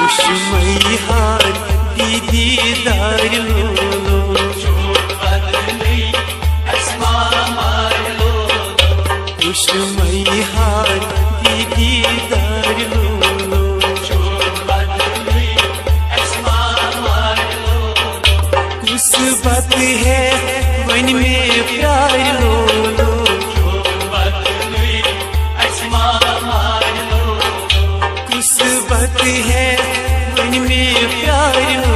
उशमैहार दीदार लो उशमैहार दीदार लो कुछ बात है वन में प्यार लो कुछ बात है वन में प्यार लो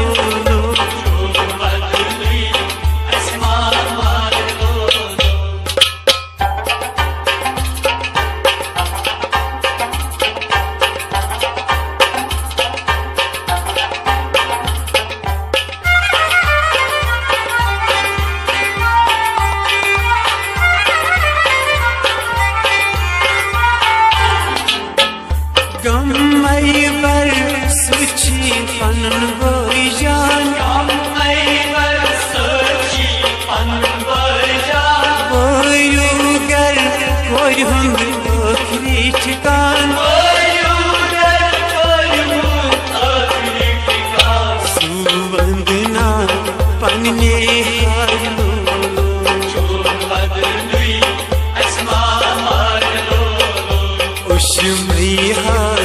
गम्मई बर सुची पनन बोई जान बोयू गर कोई हम ओखरी ठिकान सुवंदना पन्ने हार लो उशमैहार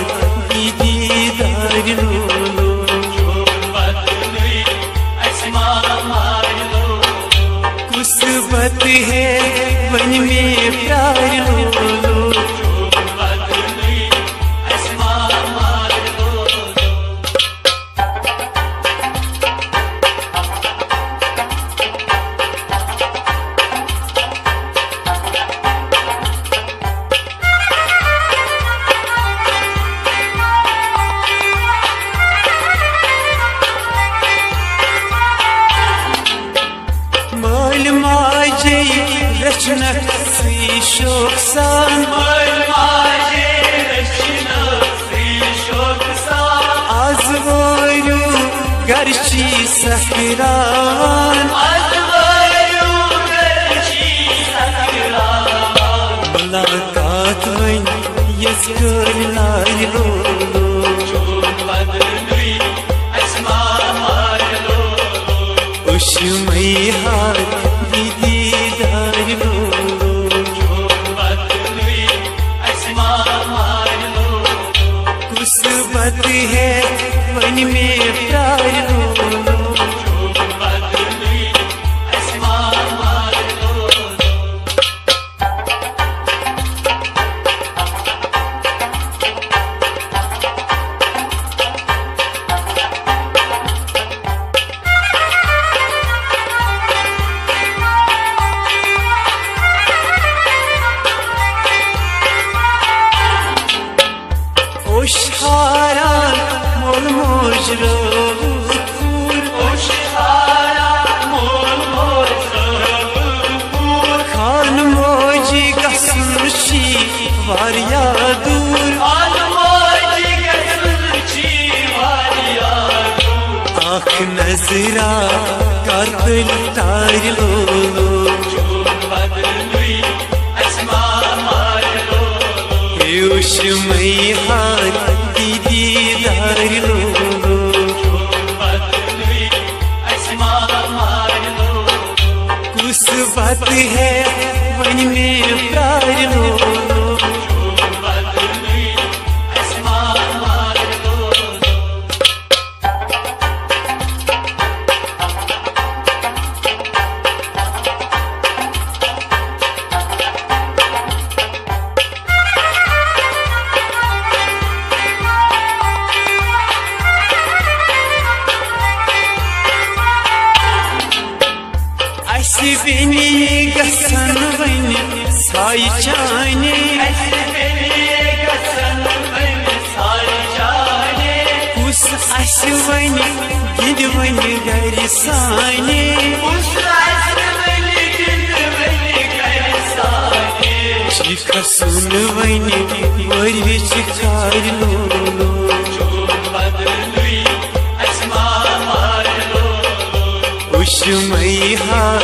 दीदार लो कुछ बात है वन में प्यार लो माल माजे रचना सी शोक सान आज वोयू गर्ची सकरान मुलाकात वन यस लार लो उशमैहार दीदार लो कुछ बात है वन में प्यार लो उशारा मोल मोजरो खान मोजी गसुची वारिया दूर आँख नजरा कातिल तार लो उशमैहार दीदार लो कुछ बात है वन में प्यार लो बिनी गसन बनी साई चाने कुछ अस बनी गिद बनी घर साने चिख सुन बनी वरी चिकार लो उशमैहार